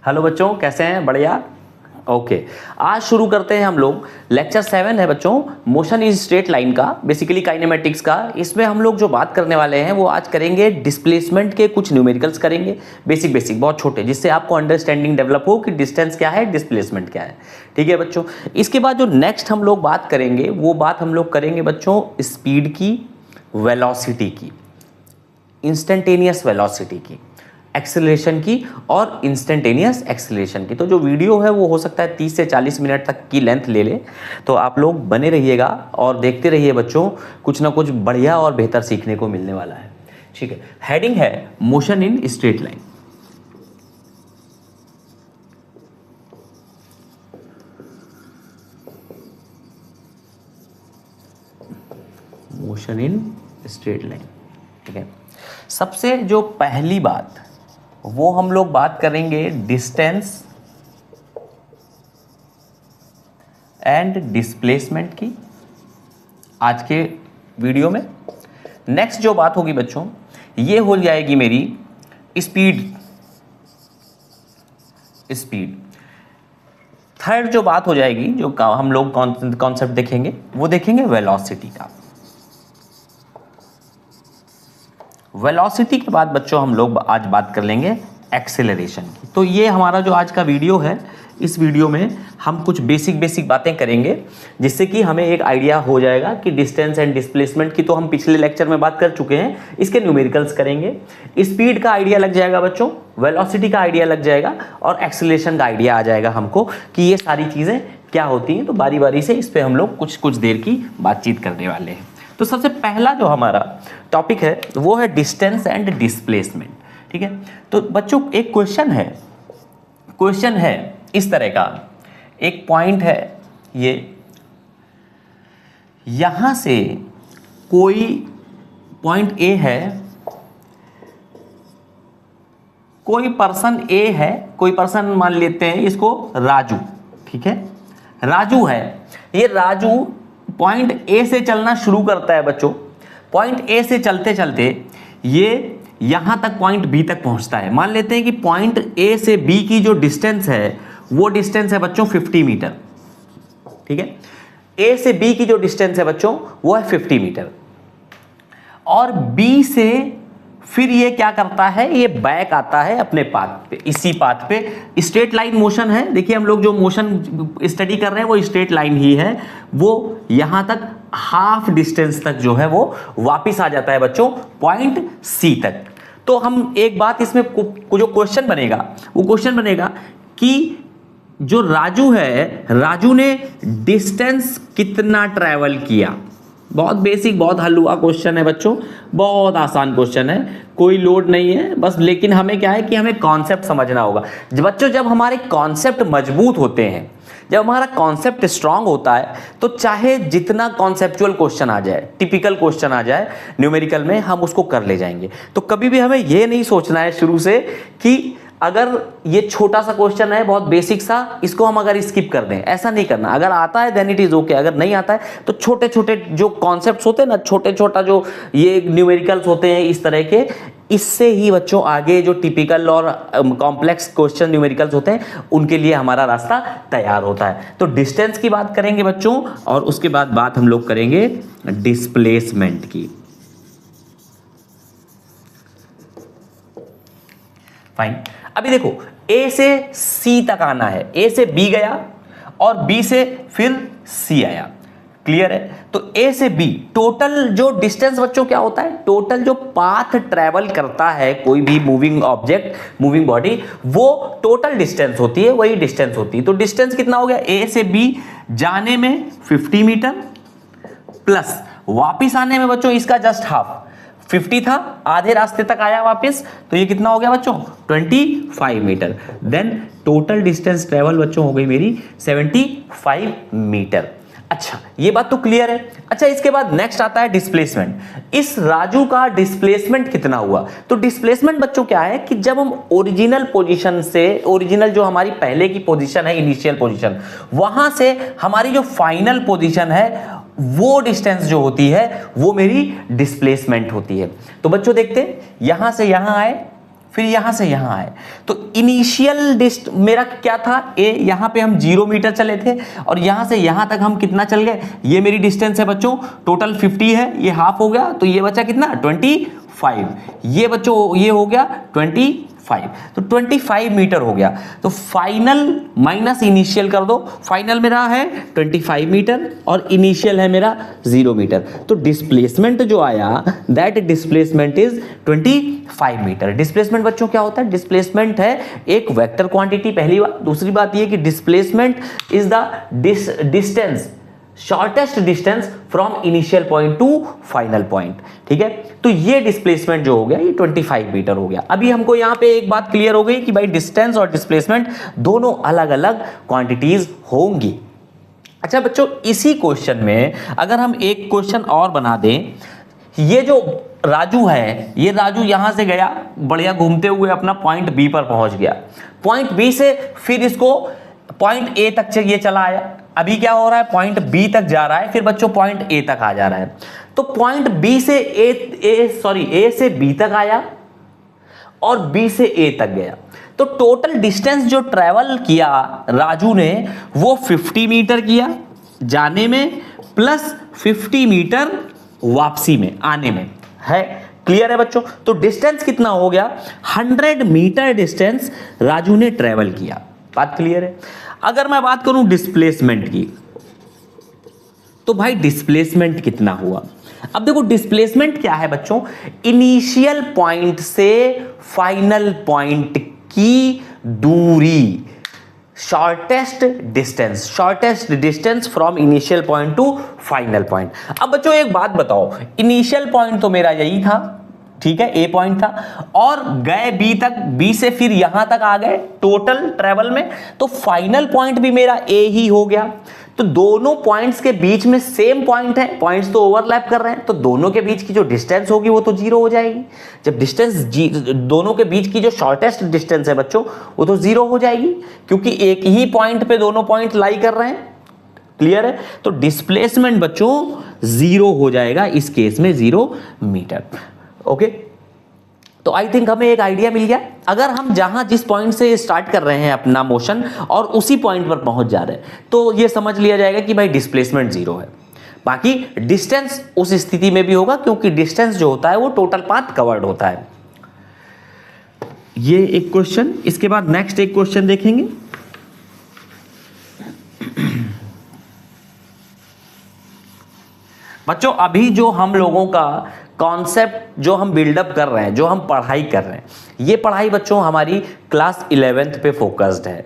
Hello बच्चों, कैसे हैं? बढ़िया। ओके, आज शुरू करते हैं हम लोग। लेक्चर 7 है बच्चों, मोशन इज स्ट्रेट लाइन का, बेसिकली काइनेमेटिक्स का। इसमें हम लोग जो बात करने वाले हैं वो आज करेंगे डिस्प्लेसमेंट के कुछ न्यूमेरिकल्स करेंगे, बेसिक बेसिक बहुत छोटे, जिससे आपको अंडरस्टैंडिंग डेवलप हो कि डिस्टेंस क्या है, डिस्प्लेसमेंट क्या है। ठीक है बच्चों। इसके बाद जो नेक्स्ट हम लोग बात करेंगे वो बात हम लोग करेंगे बच्चों स्पीड की, वेलोसिटी की, इंस्टेंटेनियस वेलोसिटी की, एक्सेलरेशन की और इंस्टेंटेनियस एक्सेलरेशन की। तो जो वीडियो है वो हो सकता है 30 से 40 मिनट तक की लेंथ ले ले, तो आप लोग बने रहिएगा और देखते रहिए बच्चों, कुछ ना कुछ बढ़िया और बेहतर सीखने को मिलने वाला है। ठीक है। हेडिंग है motion in straight line. Motion in straight line. ठीक है। सबसे जो पहली बात वो हम लोग बात करेंगे डिस्टेंस एंड डिस्प्लेसमेंट की आज के वीडियो में। नेक्स्ट जो बात होगी बच्चों ये हो जाएगी मेरी स्पीड। थर्ड जो बात हो जाएगी, जो हम लोग कॉन्सेप्ट देखेंगे वो देखेंगे वेलोसिटी का। वेलोसिटी के बाद बच्चों हम लोग आज बात कर लेंगे एक्सेलरेशन की। तो ये हमारा जो आज का वीडियो है, इस वीडियो में हम कुछ बेसिक बातें करेंगे जिससे कि हमें एक आइडिया हो जाएगा कि डिस्टेंस एंड डिस्प्लेसमेंट की तो हम पिछले लेक्चर में बात कर चुके हैं, इसके न्यूमेरिकल्स करेंगे, स्पीड का आइडिया लग जाएगा बच्चों, वेलोसिटी का आइडिया लग जाएगा और एक्सेलरेशन का आइडिया आ जाएगा हमको कि ये सारी चीज़ें क्या होती हैं। तो बारी बारी से इस पर हम लोग कुछ देर की बातचीत करने वाले हैं। तो सबसे पहला जो हमारा टॉपिक है वो है डिस्टेंस एंड डिस्प्लेसमेंट। ठीक है। तो बच्चों एक क्वेश्चन है इस तरह का, एक पॉइंट है ये, यहां से कोई पॉइंट ए है, कोई पर्सन ए है, कोई पर्सन मान लेते हैं इसको राजू। ठीक है, राजू है। ये राजू पॉइंट ए से चलना शुरू करता है बच्चों। पॉइंट ए से चलते चलते ये यहां तक पॉइंट बी तक पहुंचता है। मान लेते हैं कि पॉइंट ए से बी की जो डिस्टेंस है वो डिस्टेंस है बच्चों 50 मीटर। ठीक है। ए से बी की जो डिस्टेंस है बच्चों वो है 50 मीटर। और बी से फिर ये क्या करता है, ये बैक आता है अपने पाथ पे, इसी पाथ पे। स्ट्रेट लाइन मोशन है। देखिए हम लोग जो मोशन स्टडी कर रहे हैं वो स्ट्रेट लाइन ही है। वो यहां तक हाफ डिस्टेंस तक जो है वो वापिस आ जाता है बच्चों पॉइंट सी तक। तो हम एक बात इसमें जो क्वेश्चन बनेगा वो क्वेश्चन बनेगा कि जो राजू है, राजू ने डिस्टेंस कितना ट्रैवल किया। बहुत बेसिक, बहुत हलवा क्वेश्चन है बच्चों, बहुत आसान क्वेश्चन है, कोई लोड नहीं है बस। लेकिन हमें क्या है कि हमें कॉन्सेप्ट समझना होगा बच्चों। जब हमारे कॉन्सेप्ट मजबूत होते हैं, जब हमारा कॉन्सेप्ट स्ट्रांग होता है, तो चाहे जितना कॉन्सेप्चुअल क्वेश्चन आ जाए, टिपिकल क्वेश्चन आ जाए न्यूमेरिकल में, हम उसको कर ले जाएंगे। तो कभी भी हमें यह नहीं सोचना है शुरू से कि अगर ये छोटा सा क्वेश्चन है बहुत बेसिक सा, इसको हम अगर स्किप कर दें, ऐसा नहीं करना। अगर आता है देन इट इज ओके, अगर नहीं आता है तो छोटे छोटे जो कॉन्सेप्ट्स होते हैं ना, छोटे छोटा जो ये न्यूमेरिकल्स होते हैं इस तरह के, इससे ही बच्चों आगे जो टिपिकल और कॉम्प्लेक्स क्वेश्चन न्यूमेरिकल्स होते हैं उनके लिए हमारा रास्ता तैयार होता है। तो डिस्टेंस की बात करेंगे बच्चों और उसके बाद बात हम लोग करेंगे डिस्प्लेसमेंट की। फाइन। अभी देखो ए से सी तक आना है, ए से बी गया और बी से फिर सी आया। क्लियर है। तो ए से बी टोटल जो डिस्टेंस बच्चों क्या होता है, टोटल जो पाथ ट्रेवल करता है कोई भी मूविंग ऑब्जेक्ट, मूविंग बॉडी, वो टोटल डिस्टेंस होती है, वही डिस्टेंस होती है। तो डिस्टेंस कितना हो गया, ए से बी जाने में 50 मीटर प्लस वापिस आने में बच्चों इसका जस्ट हाफ, 50 था, आधे रास्ते तक आया वापस, तो ये कितना हो गया बच्चों 25 metre. Then total distance travel बच्चों हो गई मेरी 75 मीटर। अच्छा, ये बात तो क्लियर है। अच्छा, इसके बाद नेक्स्ट आता है डिस्प्लेसमेंट। इस राजू का डिस्प्लेसमेंट कितना हुआ। तो डिस्प्लेसमेंट बच्चों क्या है कि जब हम ओरिजिनल पोजीशन से, ओरिजिनल जो हमारी पहले की पोजीशन है, इनिशियल पोजीशन, वहां से हमारी जो फाइनल पोजीशन है वो डिस्टेंस जो होती है वो मेरी डिस्प्लेसमेंट होती है। तो बच्चों देखते हैं, यहां से यहां आए फिर यहां से यहां आए, तो इनिशियल मेरा क्या था ए, यहां पे हम 0 मीटर चले थे और यहां से यहां तक हम कितना चल गए, ये मेरी डिस्टेंस है बच्चों, टोटल 50 है, ये हाफ हो गया, तो ये बचा कितना 25, ये बच्चों ये हो गया 25, तो 25 मीटर हो गया। तो फाइनल माइनस इनिशियल कर दो, फाइनल मेरा है 25 मीटर और इनिशियल है मेरा 0 मीटर, तो डिस्प्लेसमेंट जो आया that displacement is 25 metre. Displacement बच्चों क्या होता है, डिस्प्लेसमेंट है एक वेक्टर क्वांटिटी, पहली बात। दूसरी बात ये कि displacement is the distance, shortest distance from initial point to final point, ठीक है। तो ये डिस्प्लेसमेंट जो हो गया ये 25 मीटर हो गया। अभी हमको यहां पे एक बात क्लियर हो गई कि भाई डिस्टेंस और डिस्प्लेसमेंट दोनों अलग अलग क्वांटिटीज होंगी। अच्छा बच्चों, इसी क्वेश्चन में अगर हम एक क्वेश्चन और बना दें, ये जो राजू है, ये राजू यहां से गया बढ़िया घूमते हुए अपना पॉइंट बी पर पहुंच गया, पॉइंट बी से फिर इसको पॉइंट ए तक ये चला आया, अभी क्या हो रहा है पॉइंट बी तक जा रहा है, फिर बच्चों पॉइंट ए तक आ जा रहा है। तो पॉइंट बी से ए से बी तक आया और बी से ए तक गया, तो टोटल डिस्टेंस जो ट्रेवल किया राजू ने वो 50 मीटर किया जाने में, प्लस 50 मीटर वापसी में आने में है। क्लियर है बच्चों? तो डिस्टेंस कितना हो गया, 100 मीटर डिस्टेंस राजू ने ट्रेवल किया। बात क्लियर है? अगर मैं बात करूं डिस्प्लेसमेंट की, तो भाई डिस्प्लेसमेंट कितना हुआ? अब देखो डिस्प्लेसमेंट क्या है बच्चों, इनिशियल पॉइंट से फाइनल पॉइंट की दूरी, shortest distance from initial point to final point. अब बच्चों एक बात बताओ, इनिशियल पॉइंट तो मेरा यही था, ठीक है, ए पॉइंट था, और गए बी तक, बी से फिर यहां तक आ गए टोटल ट्रेवल में, तो फाइनल पॉइंट भी मेरा ए ही हो गया। तो दोनों पॉइंट्स के बीच में सेम पॉइंट है, पॉइंट्स तो ओवरलैप कर रहे हैं, तो दोनों के बीच की जो डिस्टेंस होगी वो तो 0 हो जाएगी। जब डिस्टेंस दोनों के बीच की जो शॉर्टेस्ट डिस्टेंस है बच्चों वो तो 0 हो जाएगी, क्योंकि एक ही पॉइंट पे दोनों पॉइंट लाई कर रहे हैं। क्लियर है? तो डिस्प्लेसमेंट बच्चों 0 हो जाएगा इस केस में, 0 मीटर। ओके, तो आई थिंक हमें एक आइडिया मिल गया। अगर हम जहां जिस पॉइंट से स्टार्ट कर रहे हैं अपना मोशन और उसी पॉइंट पर पहुंच जा रहे हैं, तो ये समझ लिया जाएगा कि भाई डिस्प्लेसमेंट 0 है। बाकी डिस्टेंस उस स्थिति में भी होगा, क्योंकि डिस्टेंस जो होता है वो टोटल पाथ कवर्ड होता है। ये एक क्वेश्चन, इसके बाद नेक्स्ट एक क्वेश्चन देखेंगे। बच्चों अभी जो हम लोगों का कॉन्सेप्ट जो हम बिल्डअप कर रहे हैं, जो हम पढ़ाई कर रहे हैं, ये पढ़ाई बच्चों हमारी क्लास 11th पे फोकस्ड है।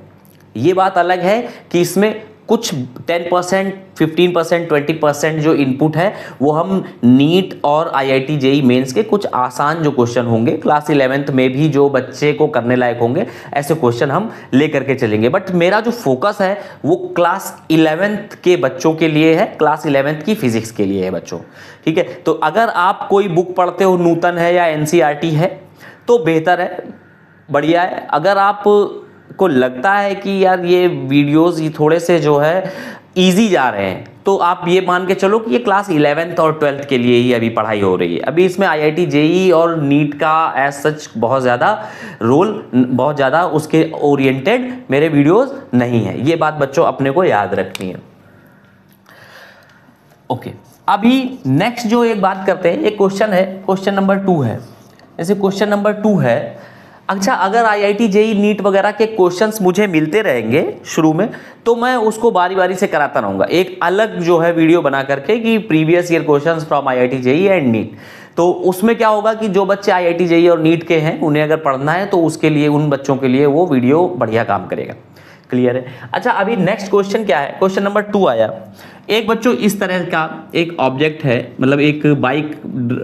ये बात अलग है कि इसमें कुछ 10%, 15%, 20% जो इनपुट है वो हम नीट और IIT JEE मेंस के कुछ आसान जो क्वेश्चन होंगे क्लास 11th में भी जो बच्चे को करने लायक होंगे, ऐसे क्वेश्चन हम लेकर के चलेंगे। बट मेरा जो फोकस है वो क्लास 11th के बच्चों के लिए है, क्लास 11th की फिजिक्स के लिए है बच्चों, ठीक है। तो अगर आप कोई बुक पढ़ते हो, नूतन है या NCERT है, तो बेहतर है, बढ़िया है। अगर आप को लगता है कि यार ये वीडियोस ये थोड़े से जो है इजी जा रहे हैं, तो आप ये मान के चलो कि ये क्लास 11th और 12th के लिए ही अभी पढ़ाई हो रही है। अभी इसमें IIT JEE और नीट का एज सच बहुत ज़्यादा उसके ओरिएंटेड मेरे वीडियोस नहीं है। ये बात बच्चों अपने को याद रखनी है। ओके, अभी नेक्स्ट जो एक बात करते हैं, एक क्वेश्चन है, क्वेश्चन नंबर 2 है। जैसे क्वेश्चन नंबर 2 है, अच्छा अगर IIT JEE नीट वगैरह के क्वेश्चंस मुझे मिलते रहेंगे शुरू में, तो मैं उसको बारी बारी से कराता रहूँगा, एक अलग जो है वीडियो बना करके कि previous year questions from IIT JEE and NEET. तो उसमें क्या होगा कि जो बच्चे IIT JEE और नीट के हैं उन्हें अगर पढ़ना है तो उसके लिए, उन बच्चों के लिए वो वीडियो बढ़िया काम करेगा। क्लियर है? अच्छा अभी नेक्स्ट क्वेश्चन क्या है, क्वेश्चन नंबर 2 आया। एक बच्चों इस तरह का एक ऑब्जेक्ट है, मतलब एक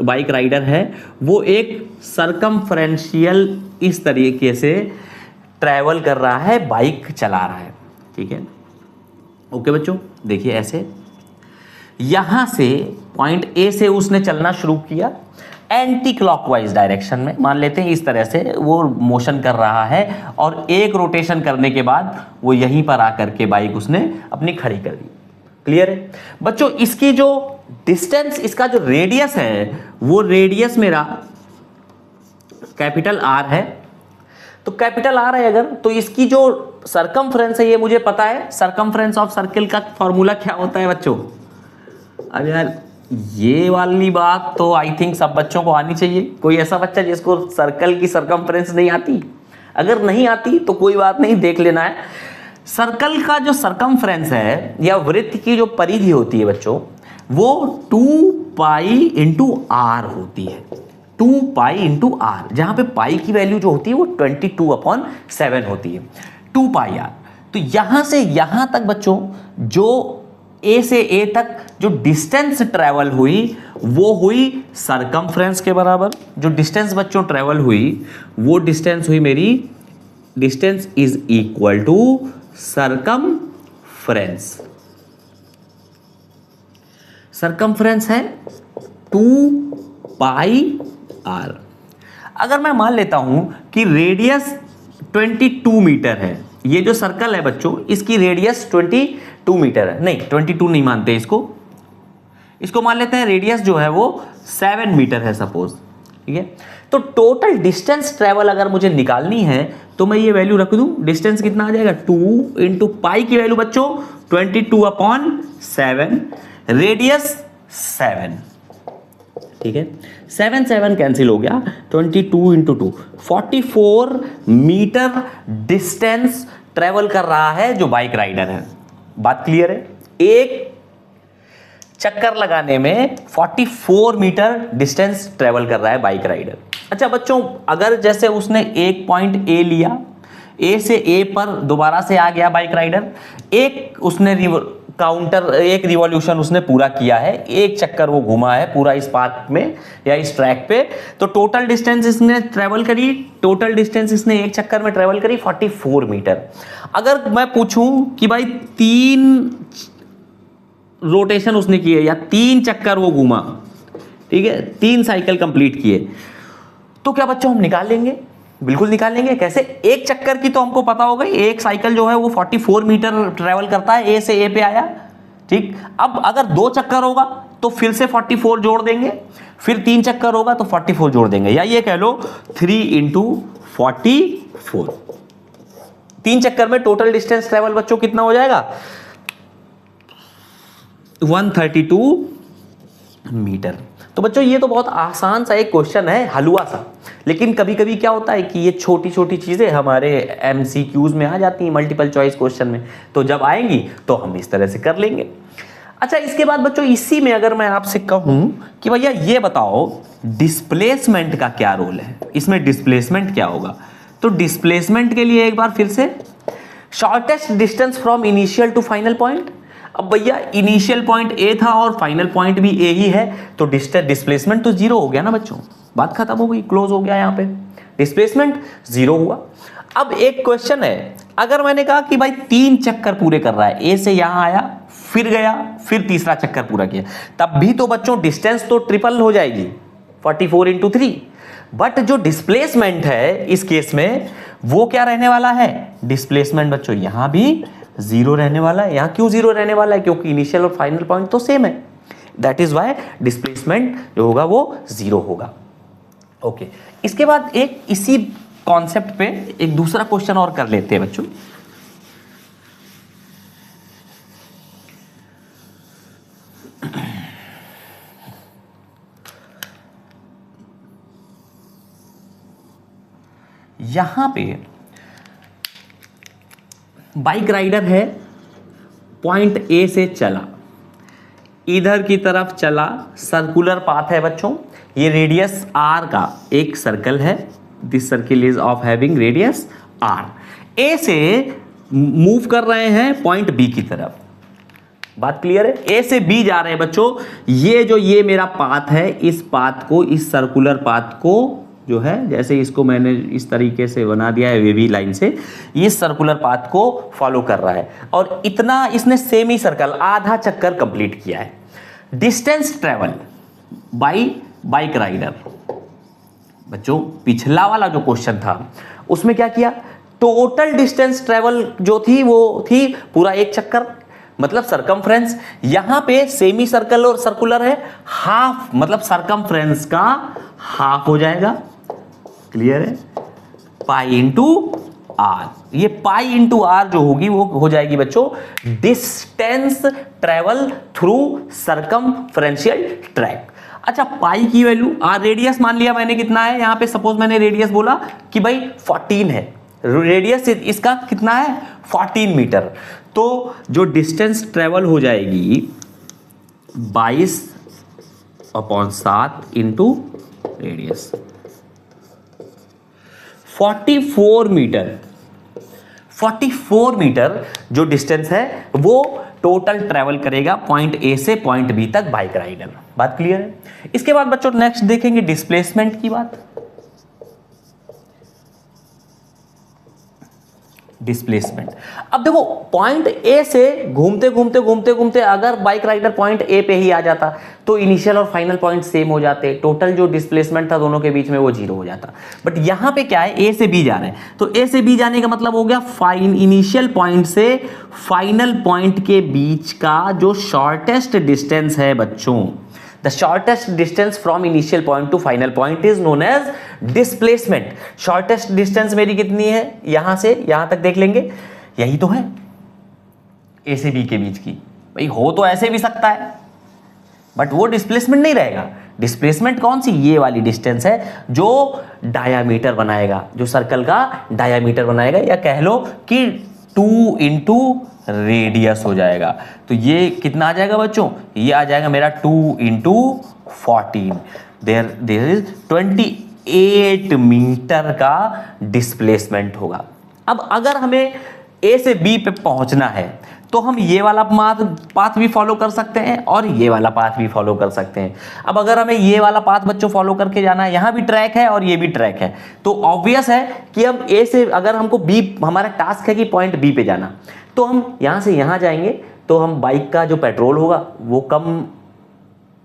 बाइक राइडर है, वो एक सरकमफ्रेंशियल इस तरीके से ट्रैवल कर रहा है, बाइक चला रहा है, ठीक है। ओके बच्चों, देखिए ऐसे यहां से पॉइंट ए से उसने चलना शुरू किया एंटी क्लॉकवाइज डायरेक्शन में, मान लेते हैं इस तरह से वो मोशन कर रहा है, और एक रोटेशन करने के बाद वो यहीं पर आकर के बाइक उसने अपनी खड़ी कर दी। क्लियर है बच्चों? इसकी जो डिस्टेंस, इसका जो रेडियस है, वो रेडियस मेरा कैपिटल R है, तो कैपिटल आर है अगर, तो इसकी जो सरकमफ्रेंस है ये मुझे पता है, सरकमफ्रेंस ऑफ सर्किल का फॉर्मूला क्या होता है बच्चों। अब यार ये वाली बात तो आई थिंक सब बच्चों को आनी चाहिए। कोई ऐसा बच्चा जिसको सर्कल की सरकमफ्रेंस नहीं आती? अगर नहीं आती तो कोई बात नहीं, देख लेना है। सर्कल का जो सरकमफ्रेंस है या वृत्त की जो परिधि होती है बच्चों, वो 2 पाई इंटू आर होती है। 2 पाई इंटू आर, जहां पे पाई की वैल्यू जो होती है वो 22/7 होती है। 2 पाई आर। तो यहां से यहां तक बच्चों जो ए से ए तक जो डिस्टेंस ट्रेवल हुई वो हुई सरकमफ्रेंस के बराबर। जो डिस्टेंस बच्चों ट्रेवल हुई वो डिस्टेंस हुई मेरी, distance is equal to circumference. Circumference है 2 पाई आर। अगर मैं मान लेता हूं कि रेडियस 22 मीटर है, ये जो सर्कल है बच्चों इसकी रेडियस 22 मीटर है, नहीं 22 नहीं मानते इसको मान लेते हैं रेडियस जो है वो 7 मीटर है सपोज, ठीक है। तो टोटल डिस्टेंस ट्रेवल अगर मुझे निकालनी है तो मैं ये वैल्यू रख दूं, डिस्टेंस कितना आ जाएगा 2 इंटू पाई की वैल्यू बच्चों 22/7, रेडियस 7, ठीक है। 7 कैंसिल हो गया, 22 इंटू 2 44 मीटर डिस्टेंस ट्रेवल कर रहा है जो बाइक राइडर है। बात क्लियर है? एक चक्कर लगाने में 44 मीटर डिस्टेंस ट्रेवल कर रहा है बाइक राइडर। अच्छा बच्चों, अगर जैसे उसने एक पॉइंट ए लिया, ए से ए पर दोबारा से आ गया बाइक राइडर, एक उसने काउंटर एक रिवॉल्यूशन उसने पूरा किया है, एक चक्कर वो घुमा है पूरा इस पार्क में या इस ट्रैक पे, तो टोटल डिस्टेंस इसने ट्रेवल करी, टोटल डिस्टेंस इसने एक चक्कर में ट्रेवल करी 44 मीटर। अगर मैं पूछूं कि भाई 3 रोटेशन उसने किए या 3 चक्कर वो घूमा, ठीक है, 3 साइकिल कंप्लीट किए, तो क्या बच्चों हम निकाल लेंगे? बिल्कुल निकाल लेंगे। कैसे? एक चक्कर की तो हमको पता होगा, एक साइकिल जो है वो 44 मीटर ट्रेवल करता है, ए से ए पे आया, ठीक। अब अगर 2 चक्कर होगा तो फिर से 44 जोड़ देंगे, फिर 3 चक्कर होगा तो 44 जोड़ देंगे, या ये कह लो 3 इंटू 44। 3 चक्कर में टोटल डिस्टेंस ट्रेवल बच्चों कितना हो जाएगा? 132 मीटर। तो बच्चों ये तो बहुत आसान सा एक क्वेश्चन है, हलवा सा, लेकिन कभी कभी क्या होता है कि ये छोटी छोटी चीजें हमारे MCQs में आ जाती हैं, मल्टीपल चॉइस क्वेश्चन में, तो जब आएंगी तो हम इस तरह से कर लेंगे। अच्छा, इसके बाद बच्चों इसी में अगर मैं आपसे कहूं कि भैया ये बताओ डिस्प्लेसमेंट का क्या रोल है, इसमें डिस्प्लेसमेंट क्या होगा, तो डिस्प्लेसमेंट के लिए एक बार फिर से shortest distance from initial to final point. अब भैया इनिशियल पॉइंट ए था और फाइनल पॉइंट भी ए ही है, तो डिस्प्लेसमेंट तो 0 हो गया ना बच्चों, बात खत्म हो गई, क्लोज हो गया, यहाँ पे डिस्प्लेसमेंट 0 हुआ। अब एक क्वेश्चन है, अगर मैंने कहा कि भाई 3 चक्कर पूरे कर रहा है, ए से यहां आया, फिर गया, फिर तीसरा चक्कर पूरा किया, तब भी तो बच्चों डिस्टेंस तो ट्रिपल हो जाएगी 44 इंटू 3। बट जो डिस्प्लेसमेंट है इस केस में वो क्या रहने वाला है? डिस्प्लेसमेंट बच्चों यहां भी 0 रहने वाला है। यहां क्यों 0 रहने वाला है? क्योंकि इनिशियल और फाइनल पॉइंट तो सेम है, दैट इज वाई डिस्प्लेसमेंट जो होगा वो 0 होगा। ओके, इसके बाद एक इसी कॉन्सेप्ट पे एक दूसरा क्वेश्चन और कर लेते हैं बच्चों। यहां पे बाइक राइडर है, पॉइंट ए से चला, इधर की तरफ चला, सर्कुलर पाथ है बच्चों, ये रेडियस r का एक सर्कल है, this circle is of having radius r। ए से मूव कर रहे हैं पॉइंट बी की तरफ, बात क्लियर है? ए से बी जा रहे हैं बच्चों, ये मेरा पाथ है, इस पाथ को, इस सर्कुलर पाथ को जो है, जैसे इसको मैंने इस तरीके से बना दिया है वेवी लाइन से, इस सर्कुलर पाथ को फॉलो कर रहा है, और इतना इसने सेमी सर्कल आधा चक्कर कंप्लीट किया है। Distance travel by bike rider, बच्चों पिछला वाला जो क्वेश्चन था उसमें क्या किया? टोटल डिस्टेंस ट्रेवल जो थी वो थी पूरा एक चक्कर, मतलब सरकमफ्रेंस। यहां पे सेमी सर्कल और सर्कुलर है, हाफ मतलब सरकमफ्रेंस का हाफ हो जाएगा, क्लियर है? Pi into R. ये पाई इंटू आर जो होगी वो हो जाएगी बच्चों distance travel through circumferential track. अच्छा, पाई की वैल्यू, आर रेडियस मान लिया मैंने कितना है, यहां पे सपोज मैंने रेडियस बोला कि भाई 14 है, रेडियस इसका कितना है 14 मीटर। तो जो डिस्टेंस ट्रेवल हो जाएगी 22/7 इंटू रेडियस 44 मीटर। 44 मीटर जो डिस्टेंस है वो टोटल ट्रेवल करेगा पॉइंट ए से पॉइंट बी तक बाइक राइडर। बात क्लियर है? इसके बाद बच्चों नेक्स्ट देखेंगे डिस्प्लेसमेंट की बात। डिस्प्लेसमेंट, अब देखो पॉइंट ए से घूमते अगर बाइक राइडर पॉइंट ए पे ही आ जाता तो इनिशियल और फाइनल पॉइंट सेम हो जाते, टोटल जो डिस्प्लेसमेंट था दोनों के बीच में वो 0 हो जाता। बट यहां पे क्या है, ए से बी जा रहे हैं, तो ए से बी जाने का मतलब हो गया इनिशियल पॉइंट से फाइनल पॉइंट के बीच का जो शॉर्टेस्ट डिस्टेंस है बच्चों, the shortest distance from initial point to final point is known as displacement. Shortest distance मेरी कितनी है, यहां से यहां तक देख लेंगे, यही तो है ए से बी के बीच की। भाई हो तो ऐसे भी सकता है बट वो डिस्प्लेसमेंट नहीं रहेगा। डिस्प्लेसमेंट कौन सी, ये वाली डिस्टेंस है जो डायामीटर बनाएगा, जो सर्कल का डायामीटर बनाएगा, या कह लो कि 2 इंटू रेडियस हो जाएगा। तो ये कितना आ जाएगा बच्चों, ये आ जाएगा मेरा 2 इंटू 14, देयर इज 28 मीटर का डिस्प्लेसमेंट होगा। अब अगर हमें ए से बी पे पहुंचना है तो हम ये वाला पाथ भी फॉलो कर सकते हैं और ये वाला पाथ भी फॉलो कर सकते हैं। अब अगर हमें ये वाला पाथ बच्चों फॉलो करके जाना है, यहां भी ट्रैक है और ये भी ट्रैक है, तो ऑब्वियस है कि हम ए से, अगर हमको बी, हमारा टास्क है कि पॉइंट बी पे जाना, तो हम यहां से यहां जाएंगे तो हम बाइक का जो पेट्रोल होगा वो कम,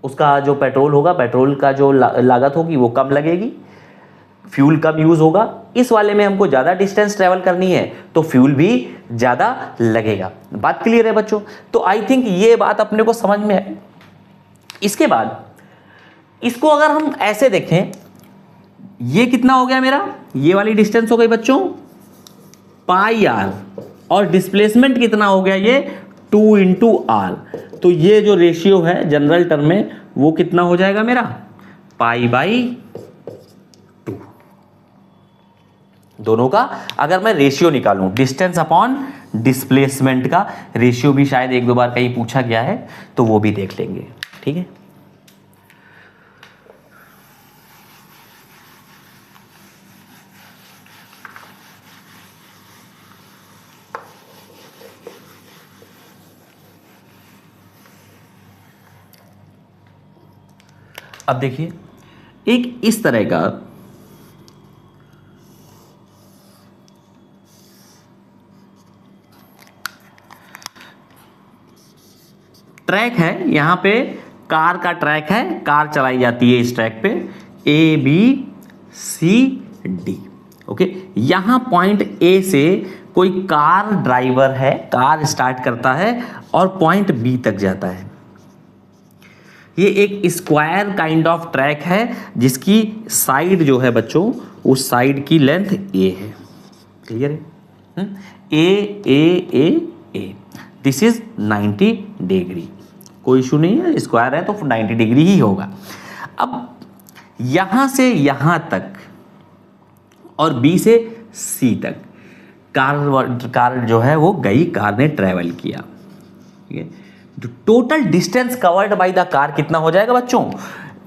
उसका जो पेट्रोल होगा, पेट्रोल का जो लागत होगी वो कम लगेगी, फ्यूल कम यूज होगा। इस वाले में हमको ज्यादा डिस्टेंस ट्रेवल करनी है तो फ्यूल भी ज्यादा लगेगा। बात क्लियर है बच्चों? तो आई थिंक ये बात अपने को समझ में है। इसके बाद इसको अगर हम ऐसे देखें, ये कितना हो गया मेरा, ये वाली डिस्टेंस हो गई बच्चों पाई आर, और डिस्प्लेसमेंट कितना हो गया, ये 2 इंटू आर। तो ये जो रेशियो है जनरल टर्म में वो कितना हो जाएगा मेरा, पाई बाई 2। दोनों का अगर मैं रेशियो निकालूं, डिस्टेंस अपॉन डिस्प्लेसमेंट का रेशियो भी शायद 1-2 बार कहीं पूछा गया है तो वो भी देख लेंगे। ठीक है, अब देखिए एक इस तरह का ट्रैक है, यहां पे कार का ट्रैक है, कार चलाई जाती है इस ट्रैक पे ABCD। ओके, यहां पॉइंट ए से कोई कार ड्राइवर है, कार स्टार्ट करता है और पॉइंट बी तक जाता है। ये एक स्क्वायर काइंड ऑफ ट्रैक है जिसकी साइड जो है बच्चों, उस साइड की लेंथ ए है। क्लियर है? ए दिस इज 90 डिग्री, कोई इशू नहीं है, स्क्वायर है तो 90 डिग्री ही होगा। अब यहां से यहां तक और बी से सी तक कार जो है वो गई, कार ने ट्रेवल किया। ठीक है, total distance covered by the car कितना हो जाएगा बच्चों,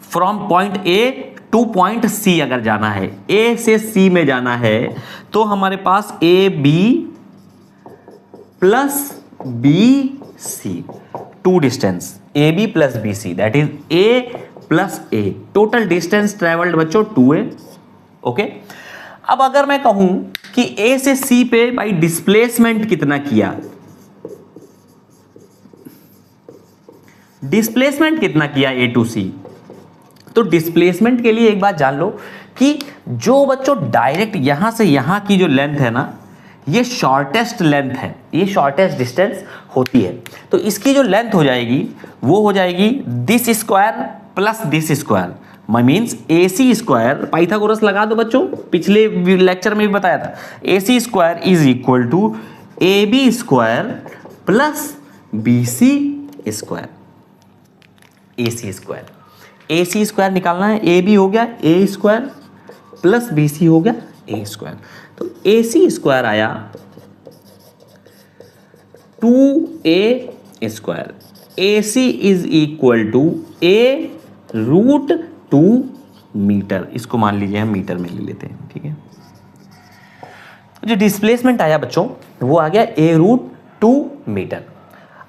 from point A to point C अगर जाना है, ए से सी में जाना है तो हमारे पास A B plus B C, 2 distance A B plus B C, that is A plus A. Total distance travelled बच्चों 2a। ओके, अब अगर मैं कहूं कि ए से सी पे भाई डिस्प्लेसमेंट कितना किया, डिस्प्लेसमेंट कितना किया ए टू सी, तो डिस्प्लेसमेंट के लिए एक बात जान लो कि जो बच्चों डायरेक्ट यहां से यहां की जो लेंथ है ना, ये शॉर्टेस्ट लेंथ है, ये शॉर्टेस्ट डिस्टेंस होती है। तो इसकी जो लेंथ हो जाएगी वो हो जाएगी this square plus this square, means A C square, Pythagoras लगा दो बच्चों, पिछले लेक्चर में भी बताया था, A C square is equal to A B square plus B C square. A C square, A C square निकालना है, ए बी हो गया A square plus B C हो गया ए स्क्वायर, तो ए सी स्क्वायर आया 2a square, A C is equal to A root 2 metre, इसको मान लीजिए हम मीटर में ले लेते हैं, ठीक है। जो डिस्प्लेसमेंट आया बच्चों वो आ गया ए रूट 2 मीटर।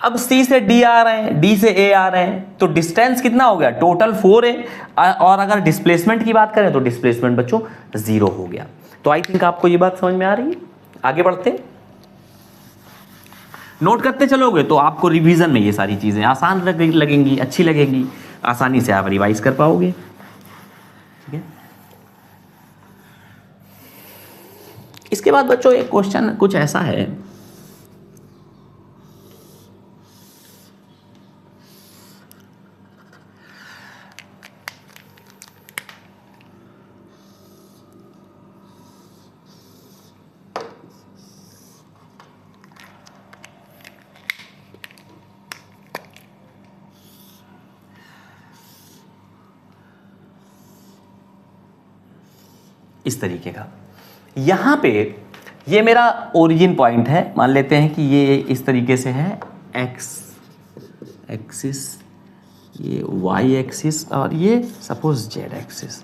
अब C से D आ रहे हैं, D से A आ रहे हैं, तो डिस्टेंस कितना हो गया, टोटल 4 है, और अगर डिस्प्लेसमेंट की बात करें तो डिस्प्लेसमेंट बच्चों 0 हो गया। तो आई थिंक आपको ये बात समझ में आ रही है। आगे बढ़ते, नोट करते चलोगे तो आपको रिवीजन में ये सारी चीजें आसान लगेंगी, अच्छी लगेंगी, आसानी से आप रिवाइज कर पाओगे, ठीक है। इसके बाद बच्चों एक क्वेश्चन कुछ ऐसा है, इस तरीके का। यहां पे ये मेरा ओरिजिन पॉइंट है, मान लेते हैं कि ये इस तरीके से है, एक्स एक्सिस, ये वाई एक्सिस, और ये सपोज जेड एक्सिस,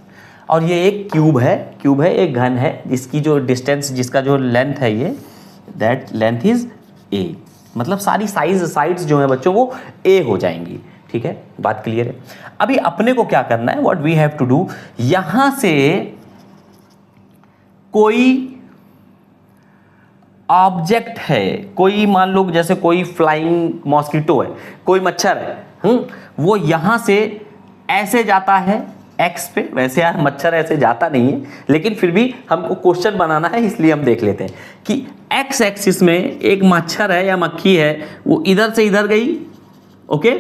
और ये एक क्यूब है, एक घन है जिसकी जो डिस्टेंस, जिसका जो लेंथ है ये, दैट लेंथ इज ए, मतलब सारी साइड्स जो है बच्चों वो ए हो जाएंगी, ठीक है, बात क्लियर है। अभी अपने को क्या करना है, what we have to do, यहां से कोई ऑब्जेक्ट है, कोई मान लो जैसे कोई फ्लाइंग मॉस्किटो है, कोई मच्छर है, वो यहां से ऐसे जाता है एक्स पे, वैसे यार मच्छर ऐसे जाता नहीं है, लेकिन फिर भी हमको क्वेश्चन बनाना है इसलिए हम देख लेते हैं कि एक्स एक्सिस में एक मच्छर है या मक्खी है, वो इधर से इधर गई, ओके,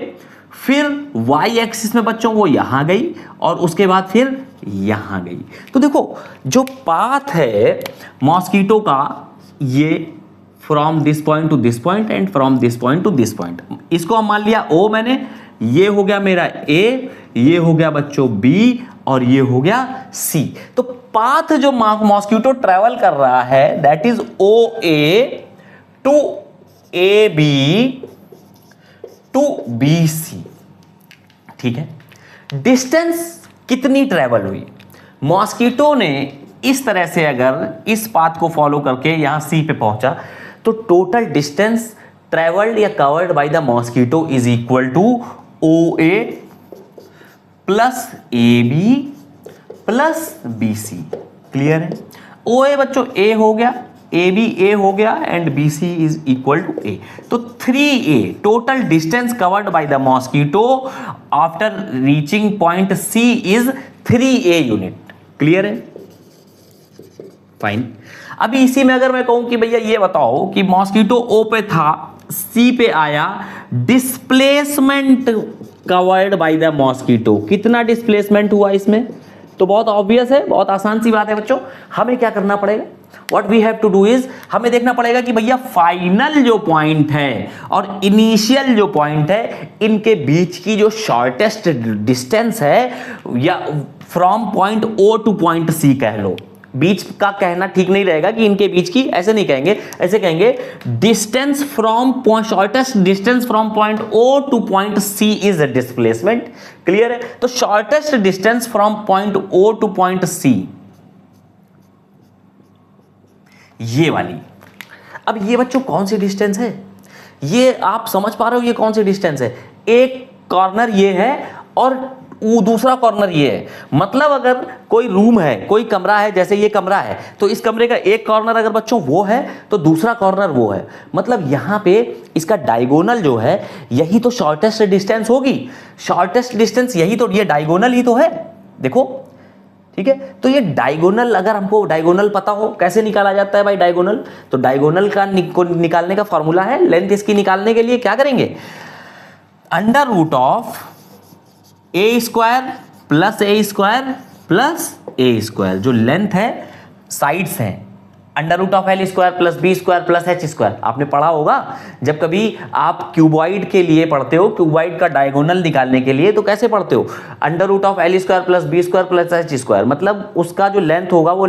फिर वाई एक्सिस में बच्चों वो यहां गई, और उसके बाद फिर यहां गई। तो देखो जो पाथ है मॉस्किटो का, ये from this point two this point and from this point two this point, इसको हम मान लिया ओ मैंने, ये हो गया मेरा ए, ये हो गया बच्चों बी, और ये हो गया सी। तो पाथ जो मॉस्किटो ट्रेवल कर रहा है that is O A to A B to B C, ठीक है। डिस्टेंस कितनी ट्रेवल हुई, मॉस्किटो ने इस तरह से अगर इस पाथ को फॉलो करके यहां सी पे पहुंचा, तो टोटल डिस्टेंस ट्रेवल्ड या covered by the mosquito is equal to O A plus A B plus B C. Clear है, ओ ए बच्चों ए हो गया, ए बी ए हो गया, and B C is equal to A, तो 3a total distance covered by the mosquito after reaching point C is 3a unit. Clear है, fine. अभी इसी में अगर मैं कहूं कि भैया ये बताओ कि मॉस्किटो ओ पे था, सी पे आया, displacement covered by the mosquito, कितना डिस्प्लेसमेंट हुआ इसमें, तो बहुत ऑब्वियस है, बहुत आसान सी बात है बच्चों। हमें क्या करना पड़ेगा, what we have to do is, हमें देखना पड़ेगा कि भैया फाइनल जो पॉइंट है और इनिशियल जो पॉइंट है, इनके बीच की जो शॉर्टेस्ट डिस्टेंस है, या from point O to point C कह लो, बीच का कहना ठीक नहीं रहेगा कि इनके बीच की, ऐसे नहीं कहेंगे, ऐसे कहेंगे distance from shortest distance from point O to point C is displacement. Clear है, तो shortest distance from point O to point C, ये वाली। अब ये बच्चों कौन सी डिस्टेंस है, ये आप समझ पा रहे हो, ये कौन सी डिस्टेंस है, एक कॉर्नर ये है और दूसरा कॉर्नर ये है, मतलब अगर कोई रूम है, कोई कमरा है, जैसे ये कमरा है, तो इस कमरे का एक कॉर्नर अगर बच्चों वो है तो दूसरा कॉर्नर वो है, मतलब यहां पे इसका डायगोनल जो है यही तो शॉर्टेस्ट डिस्टेंस होगी, शॉर्टेस्ट डिस्टेंस यही तो, ये डायगोनल ही तो है, देखो, ठीक है। तो ये डायगोनल, अगर हमको डायगोनल पता हो कैसे निकाला जाता है भाई डायगोनल, तो डायगोनल का निकालने का फॉर्मूला है, लेंथ इसकी निकालने के लिए क्या करेंगे, under root of A square plus A square plus A square, जो लेंथ है साइड्स हैं, under root of L square plus B square plus H square. आपने पढ़ा होगा जब कभी आप क्यूबॉइड के लिए पढ़ते हो, क्यूबॉइड का डायगोनल निकालने के लिए, तो कैसे पढ़ते हो, under root of L square plus B square plus H square, मतलब उसका जो लेंथ होगा, वो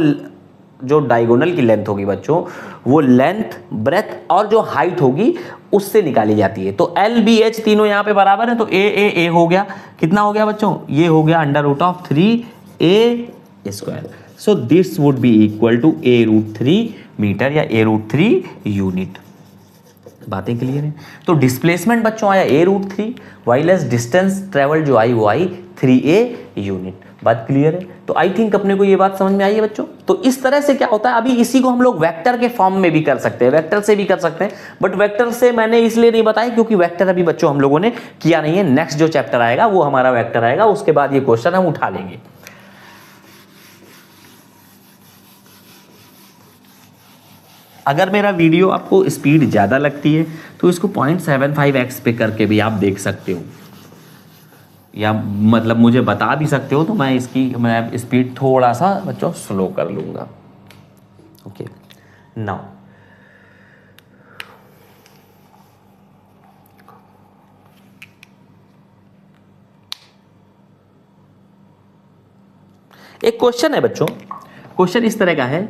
जो डायगोनल की लेंथ होगी बच्चों, वो लेंथ, ब्रेथ और जो हाइट होगी उससे निकाली जाती है। तो एल बी एच तीनों यहाँ पे बराबर है, तो ए हो गया, कितना हो गया बच्चों, ये हो गया under root of 3a square. So this would be equal to a√3 metre या a√3 यूनिट। बातें क्लियर है? तो डिस्प्लेसमेंट बच्चों आया a√3, वाइलेस डिस्टेंस ट्रेवल जो आई वो आई 3a यूनिट। बात क्लियर है? तो आई थिंक अपने को ये बात समझ में आई है बच्चों। तो इस तरह से क्या होता है, अभी इसी को हम लोग वेक्टर के फॉर्म में भी कर सकते हैं, वेक्टर से भी कर सकते हैं, बट वेक्टर से मैंने इसलिए नहीं बताया क्योंकि वेक्टर अभी बच्चों हम लोगों ने किया नहीं है। नेक्स्ट जो चैप्टर आएगा वो हमारा वेक्टर आएगा, उसके बाद ये क्वेश्चन हम उठा लेंगे। अगर मेरा वीडियो आपको स्पीड ज़्यादा लगती है तो इसको 0.75x पे करके भी आप देख सकते हो, या मतलब मुझे बता भी सकते हो, तो मैं स्पीड थोड़ा सा बच्चों स्लो कर लूँगा। ओके, नाउ एक क्वेश्चन है बच्चों, क्वेश्चन इस तरह का है,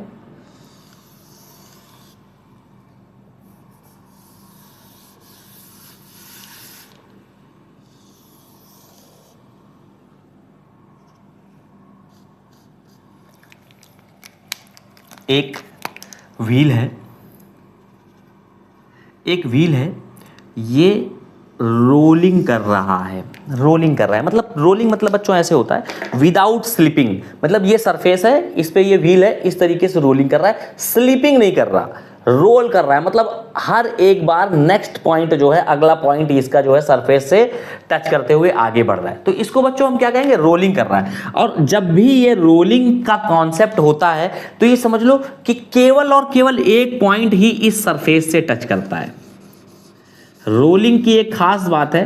एक व्हील है, ये रोलिंग कर रहा है, मतलब रोलिंग मतलब बच्चों ऐसे होता है विदाउट स्लिपिंग, मतलब ये सरफेस है, इस पे ये व्हील है, इस तरीके से रोलिंग कर रहा है, स्लिपिंग नहीं कर रहा, रोल कर रहा है, मतलब हर एक बार नेक्स्ट पॉइंट जो है, अगला पॉइंट इसका जो है सरफेस से टच करते हुए आगे बढ़ रहा है, तो इसको बच्चों हम क्या कहेंगे, रोलिंग कर रहा है। और जब भी ये रोलिंग का कॉन्सेप्ट होता है तो ये समझ लो कि केवल और केवल एक पॉइंट ही इस सरफेस से टच करता है। रोलिंग की एक खास बात है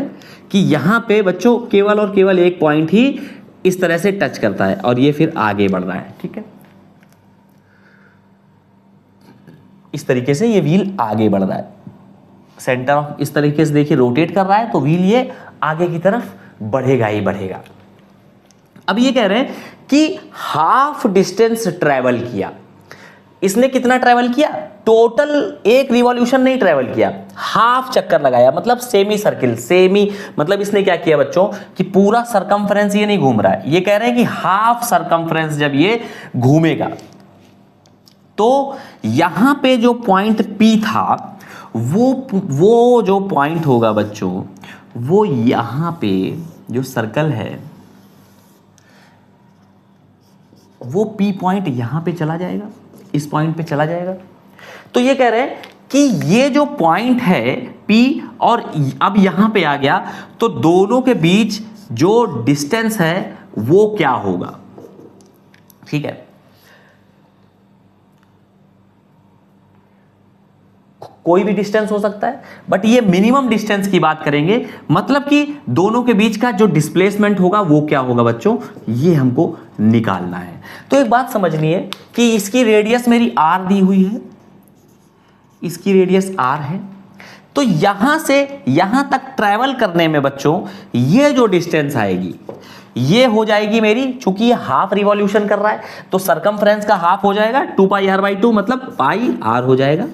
कि यहां पे बच्चों केवल और केवल एक पॉइंट ही इस तरह से टच करता है और ये फिर आगे बढ़ रहा है, ठीक है, इस तरीके से ये व्हील आगे बढ़ रहा है, सेंटर ऑफ इस तरीके से देखिए रोटेट कर रहा है, तो व्हील ये आगे की तरफ बढ़ेगा ही बढ़ेगा। अब ये कह रहे हैं कि हाफ डिस्टेंस ट्रेवल किया, इसने कितना ट्रेवल किया, टोटल एक रिवॉल्यूशन नहीं ट्रेवल किया, हाफ चक्कर लगाया, मतलब सेमी सर्किल, मतलब इसने क्या किया बच्चों कि पूरा सरकमफ्रेंस ये नहीं घूम रहा है, ये कह रहे हैं कि हाफ सरकमफ्रेंस जब ये घूमेगा तो यहां पे जो पॉइंट P था वो जो पॉइंट होगा बच्चों, वो यहां पे जो सर्कल है वो P पॉइंट यहां पे चला जाएगा, इस पॉइंट पे चला जाएगा। तो ये कह रहे हैं कि ये जो पॉइंट है P और अब यहां पे आ गया, तो दोनों के बीच जो डिस्टेंस है वो क्या होगा, ठीक है, कोई भी डिस्टेंस हो सकता है, बट ये मिनिमम डिस्टेंस की बात करेंगे, मतलब कि दोनों के बीच का जो डिस्प्लेसमेंट होगा वो क्या होगा बच्चों, ये हमको निकालना है। तो एक बात समझनी है कि इसकी रेडियस मेरी r दी हुई है, इसकी रेडियस r है, तो यहां से यहां तक ट्रैवल करने में बच्चों ये जो डिस्टेंस आएगी ये हो जाएगी मेरी, चूंकि ये हाफ रिवॉल्यूशन कर रहा है तो सरकमफ्रेंस का हाफ हो जाएगा 2πr/2, मतलब πr हो जाएगा,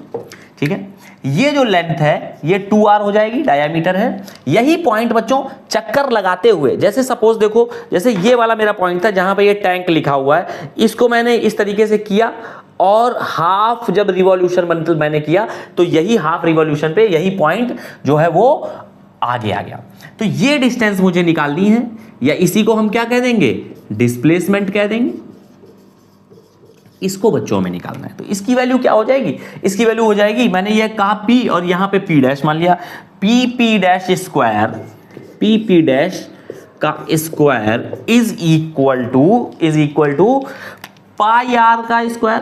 ठीक है। ये जो लेंथ है ये 2r हो जाएगी, डायामीटर है। यही पॉइंट बच्चों चक्कर लगाते हुए, जैसे सपोज देखो, जैसे ये वाला मेरा पॉइंट था जहां पे ये टैंक लिखा हुआ है, इसको मैंने इस तरीके से किया और हाफ जब रिवॉल्यूशन मतलब मैंने किया तो यही हाफ रिवॉल्यूशन पे यही पॉइंट जो है वो आगे आ गया। तो ये डिस्टेंस मुझे निकालनी है, या इसी को हम क्या कह देंगे, डिस्प्लेसमेंट कह देंगे। इसको बच्चों में निकालना है, तो इसकी वैल्यू क्या हो जाएगी, इसकी वैल्यू हो जाएगी, मैंने ये कहा P और यहां पे P डैश मान लिया, P dash square, P dash का square is equal to pi R का स्क्वायर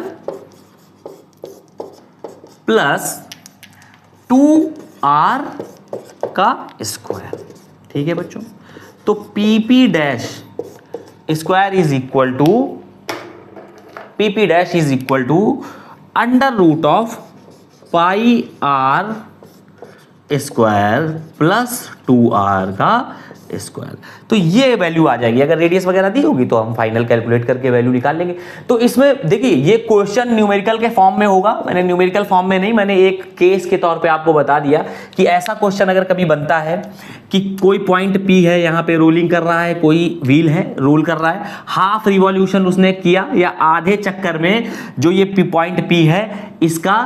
प्लस 2r का स्क्वायर, ठीक है बच्चों। तो P dash square is equal to P P dash is equal to under root of pi R square plus 2r का square. तो ये value आ जाएगी। अगर रेडियस वगैरह दी होगी तो हम फाइनल कैलकुलेट करके वैल्यू निकाल लेंगे। तो इसमें देखिए ये क्वेश्चन न्यूमेरिकल के फॉर्म में होगा। मैंने न्यूमेरिकल फॉर्म में नहीं, मैंने एक केस के तौर पे आपको बता दिया कि ऐसा क्वेश्चन अगर कभी बनता है कि कोई पॉइंट P है, यहाँ पे रोलिंग कर रहा है, कोई व्हील है रोल कर रहा है, हाफ रिवॉल्यूशन उसने किया या आधे चक्कर में जो ये पॉइंट P है इसका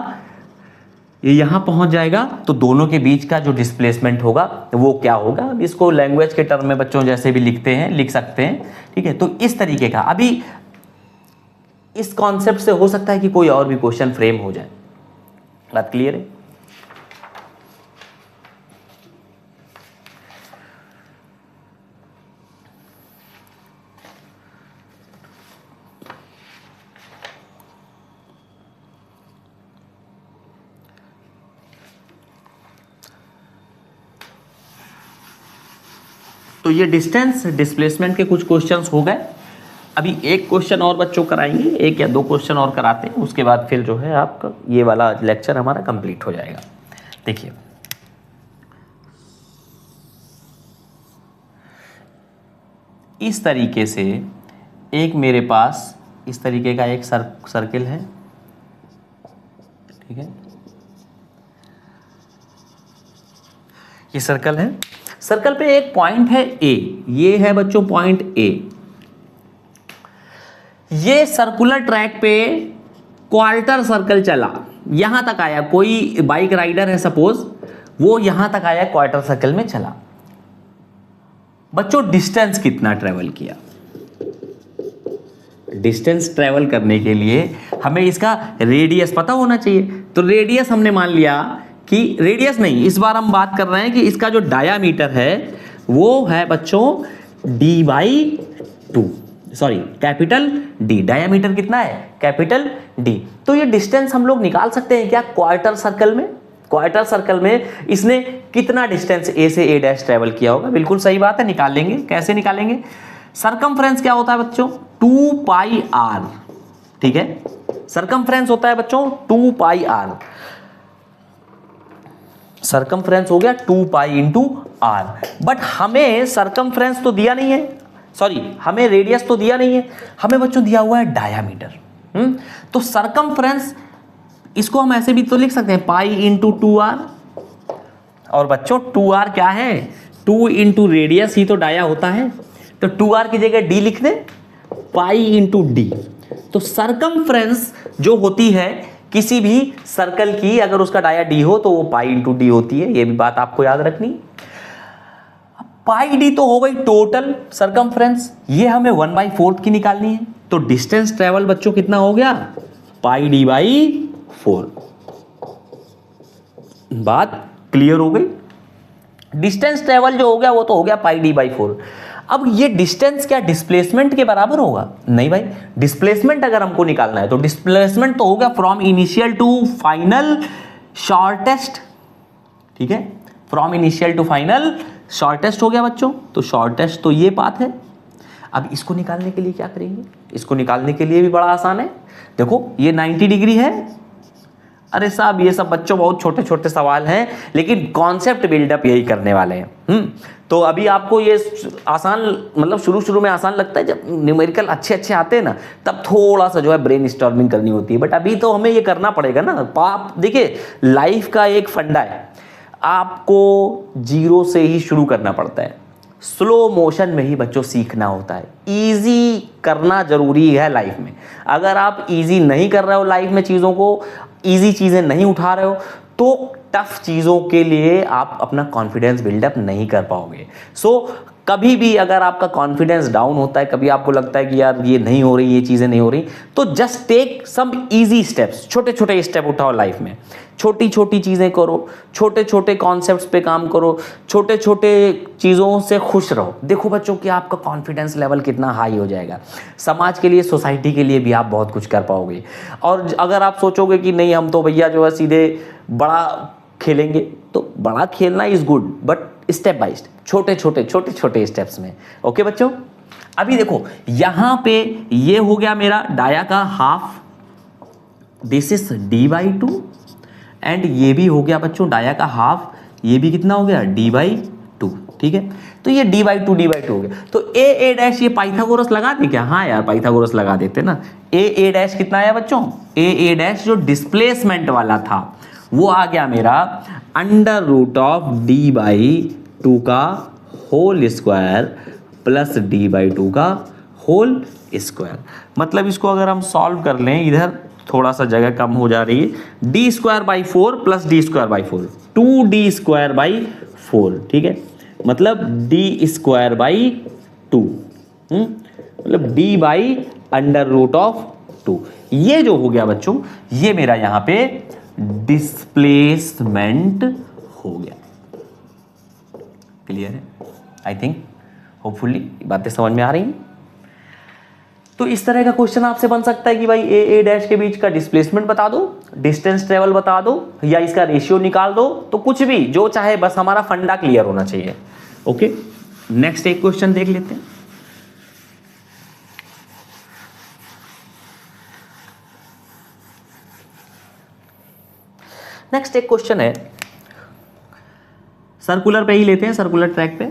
ये यहां पहुंच जाएगा, तो दोनों के बीच का जो डिस्प्लेसमेंट होगा वो क्या होगा। इसको लैंग्वेज के टर्म में बच्चों जैसे भी लिखते हैं लिख सकते हैं, ठीक है। तो इस तरीके का अभी इस कॉन्सेप्ट से हो सकता है कि कोई और भी क्वेश्चन फ्रेम हो जाए। बात क्लियर है? तो ये डिस्टेंस डिस्प्लेसमेंट के कुछ क्वेश्चंस हो गए। अभी एक क्वेश्चन और बच्चों कराएंगे, एक या दो क्वेश्चन और कराते हैं, उसके बाद फिर जो है आपका ये वाला लेक्चर हमारा कंप्लीट हो जाएगा। देखिए इस तरीके से एक मेरे पास इस तरीके का एक सर्किल है, ठीक है। ये सर्कल है, सर्कल पे एक पॉइंट है ए, ये है बच्चों पॉइंट ए। ये सर्कुलर ट्रैक पे क्वार्टर सर्कल चला, यहां तक आया। कोई बाइक राइडर है सपोज, वो यहां तक आया, क्वार्टर सर्कल में चला। बच्चों डिस्टेंस कितना ट्रेवल किया? डिस्टेंस ट्रेवल करने के लिए हमें इसका रेडियस पता होना चाहिए। तो रेडियस हमने मान लिया कि रेडियस नहीं, इस बार हम बात कर रहे हैं कि इसका जो डायामीटर है वो है बच्चों d/2, sorry capital D। Diameter कितना है? Capital D। तो ये डिस्टेंस हम लोग निकाल सकते हैं क्या क्वार्टर सर्कल में? क्वार्टर सर्कल में इसने कितना डिस्टेंस A से A डैश ट्रेवल किया होगा? बिल्कुल सही बात है, निकाल लेंगे। कैसे निकालेंगे? सरकमफ्रेंस क्या होता है बच्चों? 2πr, ठीक है। सरकमफ्रेंस होता है बच्चों 2πr। सरकमफ्रेंस हो गया 2π इंटू r। बट हमें सरकमफ्रेंस तो दिया नहीं है, सॉरी हमें रेडियस तो दिया नहीं है, हमें बच्चों दिया हुआ है डायामीटर। तो सरकमफ्रेंस इसको हम ऐसे भी तो लिख सकते हैं पाई इंटू 2r। और बच्चों 2r क्या है? 2 इंटू रेडियस ही तो डाया होता है, तो 2r की जगह d लिख दें, पाई इंटू d। तो सरकमफ्रेंस जो होती है किसी भी सर्कल की, अगर उसका डाया d हो तो वो पाई इंटू डी होती है। ये भी बात आपको याद रखनी। पाई d तो हो गई टोटल सरकमफ्रेंस, ये हमें 1/4 की निकालनी है। तो डिस्टेंस ट्रेवल बच्चों कितना हो गया? पाई d/4। बात क्लियर हो गई? डिस्टेंस ट्रेवल जो हो गया वो तो हो गया पाई d/4। अब ये डिस्टेंस क्या डिस्प्लेसमेंट के बराबर होगा? नहीं भाई, डिस्प्लेसमेंट अगर हमको निकालना है तो डिस्प्लेसमेंट तो होगा from initial to final shortest, ठीक है। From initial to final shortest हो गया बच्चों। तो शॉर्टेस्ट तो ये बात है। अब इसको निकालने के लिए क्या करेंगे? इसको निकालने के लिए भी बड़ा आसान है। देखो ये 90 डिग्री है। अरे साहब ये सब बच्चों बहुत छोटे छोटे सवाल हैं, लेकिन कॉन्सेप्ट बिल्डअप यही करने वाले हैं। तो अभी आपको ये आसान, मतलब शुरू शुरू में आसान लगता है, जब न्यूमेरिकल अच्छे अच्छे आते हैं ना तब थोड़ा सा जो है ब्रेन स्टॉर्मिंग करनी होती है। बट अभी तो हमें ये करना पड़ेगा ना। आप देखिए लाइफ का एक फंडा है, आपको जीरो से ही शुरू करना पड़ता है। स्लो मोशन में ही बच्चों सीखना होता है। इजी करना जरूरी है लाइफ में। अगर आप इजी नहीं कर रहे हो लाइफ में चीज़ों को, इजी चीज़ें नहीं उठा रहे हो, तो टफ चीज़ों के लिए आप अपना कॉन्फिडेंस बिल्डअप नहीं कर पाओगे। सो कभी भी अगर आपका कॉन्फिडेंस डाउन होता है, कभी आपको लगता है कि यार ये नहीं हो रही, ये चीज़ें नहीं हो रही, तो just take some easy steps. छोटे छोटे स्टेप उठाओ लाइफ में, छोटी छोटी चीज़ें करो, छोटे छोटे कॉन्सेप्ट्स पे काम करो, छोटे छोटे चीज़ों से खुश रहो। देखो बच्चों कि आपका कॉन्फिडेंस लेवल कितना हाई हो जाएगा। समाज के लिए, सोसाइटी के लिए भी आप बहुत कुछ कर पाओगे। और अगर आप सोचोगे कि नहीं हम तो भैया जो है सीधे बड़ा खेलेंगे, तो बड़ा खेलना is good, but step by step, छोटे छोटे स्टेप्स में। ओके बच्चों, अभी देखो यहां पे ये हो गया मेरा डाया का half, this is d/2 and ये भी हो गया बच्चों डाया का हाफ, ये भी कितना हो गया d/2, ठीक है। तो ये d/2 हो गया। तो a डैश ये पाइथागोरस लगा दे क्या? हाँ यार पाइथागोरस लगा देते ना। a डैश कितना आया बच्चों? a डैश जो डिस्प्लेसमेंट वाला था वो आ गया मेरा √of d/2 का होल स्क्वायर प्लस d/2 का होल स्क्वायर। मतलब इसको अगर हम सॉल्व कर लें, इधर थोड़ा सा जगह कम हो जा रही है, d²/4 प्लस d²/4 2d²/4, ठीक है। मतलब d²/2 मतलब d/√2। ये जो हो गया बच्चों ये मेरा यहां पे डिस्प्लेसमेंट हो गया। क्लियर है? आई थिंक होपफुली बातें समझ में आ रही हैं। तो इस तरह का क्वेश्चन आपसे बन सकता है कि भाई a डैश के बीच का डिस्प्लेसमेंट बता दो, डिस्टेंस ट्रेवल बता दो, या इसका रेशियो निकाल दो, तो कुछ भी जो चाहे, बस हमारा फंडा क्लियर होना चाहिए। ओके, नेक्स्ट एक क्वेश्चन देख लेते हैं। नेक्स्ट एक क्वेश्चन है, सर्कुलर पे ही लेते हैं, सर्कुलर ट्रैक पे।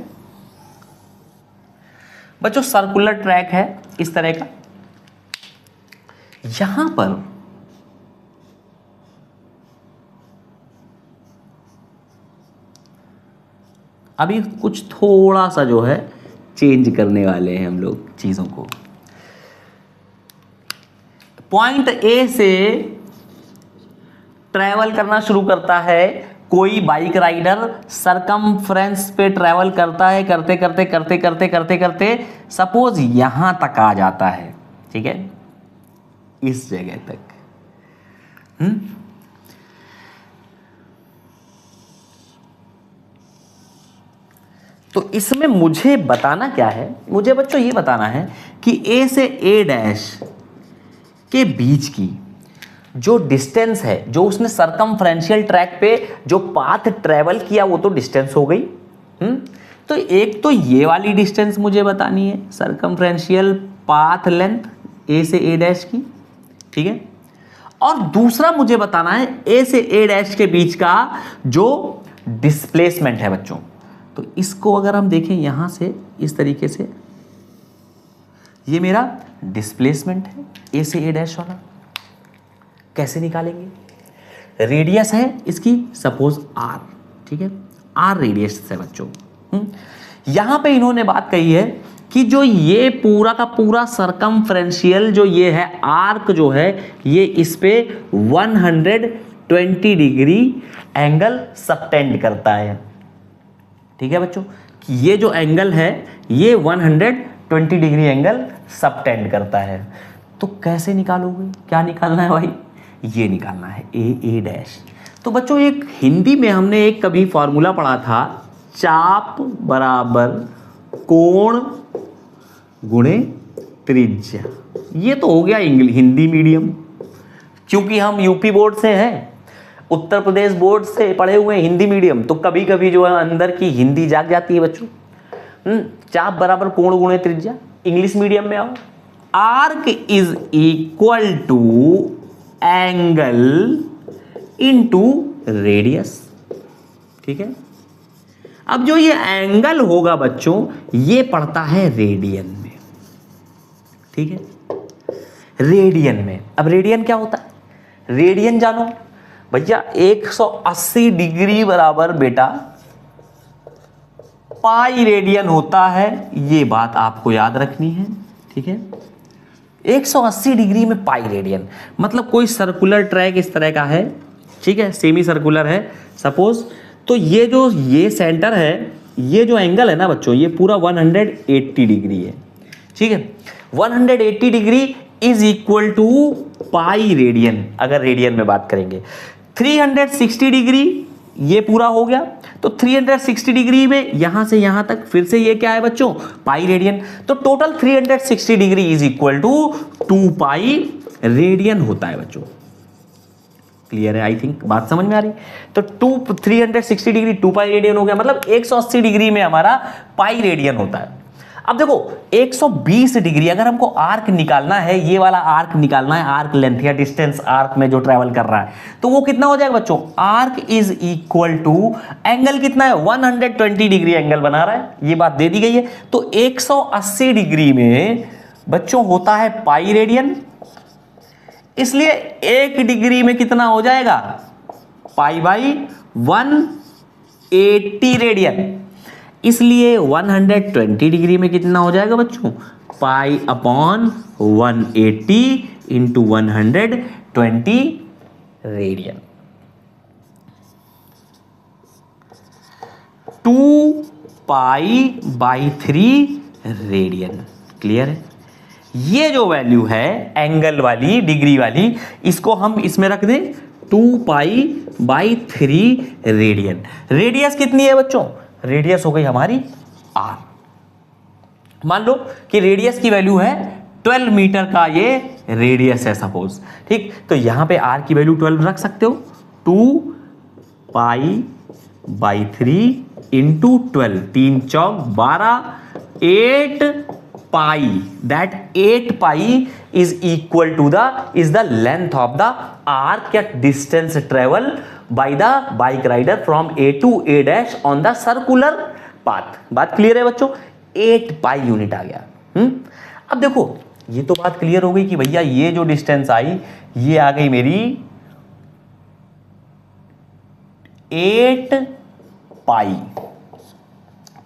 बच्चों सर्कुलर ट्रैक है इस तरह का, यहां पर अभी कुछ थोड़ा सा जो है चेंज करने वाले हैं हम लोग चीजों को। पॉइंट ए से ट्रैवल करना शुरू करता है कोई बाइक राइडर, सरकमफ्रेंस पे ट्रैवल करता है, करते करते करते करते करते करते सपोज यहां तक आ जाता है, ठीक है, इस जगह तक। तो इसमें मुझे बताना क्या है, मुझे बच्चों ये बताना है कि ए से ए डैश के बीच की जो डिस्टेंस है, जो उसने सरकमफ्रेंशियल ट्रैक पे जो पाथ ट्रेवल किया वो तो डिस्टेंस हो गई। तो एक तो ये वाली डिस्टेंस मुझे बतानी है, सरकमफ्रेंशियल पाथ लेंथ ए से ए डैश की, ठीक है। और दूसरा मुझे बताना है ए से ए डैश के बीच का जो डिस्प्लेसमेंट है बच्चों। तो इसको अगर हम देखें यहां से इस तरीके से, ये मेरा डिस्प्लेसमेंट है ए से ए डैश वाला। कैसे निकालेंगे? रेडियस है इसकी सपोज r, ठीक है, r रेडियस है बच्चों। यहां पे इन्होंने बात कही है कि जो ये पूरा का पूरा सरकमफ्रेंशियल जो ये है आर्क जो है, ये इस पे 120 डिग्री एंगल सबटेंड करता है, ठीक है बच्चों। कि ये जो एंगल है ये 120 डिग्री एंगल सबटेंड करता है। तो कैसे निकालोगे? क्या निकालना है भाई? ये निकालना है ए डैश। तो बच्चों एक हिंदी में हमने एक कभी फॉर्मूला पढ़ा था, चाप बराबर कोण गुणे त्रिज्या। ये तो हो गया हिंदी मीडियम, क्योंकि हम यूपी बोर्ड से हैं, उत्तर प्रदेश बोर्ड से पढ़े हुए हैं हिंदी मीडियम, तो कभी कभी जो है अंदर की हिंदी जाग जाती है बच्चों। चाप बराबर कोण गुणे त्रिज्या। इंग्लिश मीडियम में आओ, arc is equal to angle into radius, ठीक है। अब जो ये एंगल होगा बच्चों ये पड़ता है रेडियन में, ठीक है, रेडियन में। अब रेडियन क्या होता है? रेडियन जानो भैया, 180 डिग्री बराबर बेटा पाई रेडियन होता है। ये बात आपको याद रखनी है, ठीक है। 180 डिग्री में पाई रेडियन, मतलब कोई सर्कुलर ट्रैक इस तरह का है, ठीक है, सेमी सर्कुलर है सपोज। तो ये जो ये सेंटर है, ये जो एंगल है ना बच्चों, ये पूरा 180 डिग्री है, ठीक है। 180 degree is equal to pi radian, अगर रेडियन में बात करेंगे। 360 डिग्री ये पूरा हो गया, तो 360 डिग्री में यहां से यहां तक फिर से ये क्या है बच्चों? Pi radian. तो total 360 degree is equal to 2 pi radian होता है बच्चों। क्लियर है? आई थिंक बात समझ में आ रही। तो 360 डिग्री 2 पाई रेडियन हो गया, मतलब 180 डिग्री में हमारा पाई रेडियन होता है। अब देखो 120 डिग्री अगर हमको आर्क निकालना है, ये वाला आर्क निकालना है, आर्क लेंथ या डिस्टेंस आर्क में जो ट्रेवल कर रहा है, तो वो कितना हो जाएगा बच्चों? Arc is equal to angle कितना है? 120 डिग्री एंगल बना रहा है, ये बात दे दी गई है। तो 180 डिग्री में बच्चों होता है पाई रेडियन, इसलिए 1 डिग्री में कितना हो जाएगा? पाई बाई 180 रेडियन, इसलिए 120 डिग्री में कितना हो जाएगा बच्चों? Pi upon 180 into 120 radian. 2 pi by 3 radian. Clear है? ये जो वैल्यू है एंगल वाली, डिग्री वाली, इसको हम इसमें रख दें 2 पाई बाई 3 रेडियन। रेडियस कितनी है बच्चों? रेडियस हो गई हमारी r। मान लो कि रेडियस की वैल्यू है 12 मीटर का, ये रेडियस है सपोज, ठीक। तो यहां पे r की वैल्यू 12 रख सकते हो, 2 पाई बाई 3 इंटू 12, 3 चौक 12, 8 pi, that 8 pi is equal to the length of the arc या distance travel by the bike rider from A to A dash on the circular path. बात clear है बच्चों? 8 पाई unit आ गया। अब देखो ये तो बात क्लियर हो गई कि भैया ये जो डिस्टेंस आई ये आ गई मेरी 8 पाई।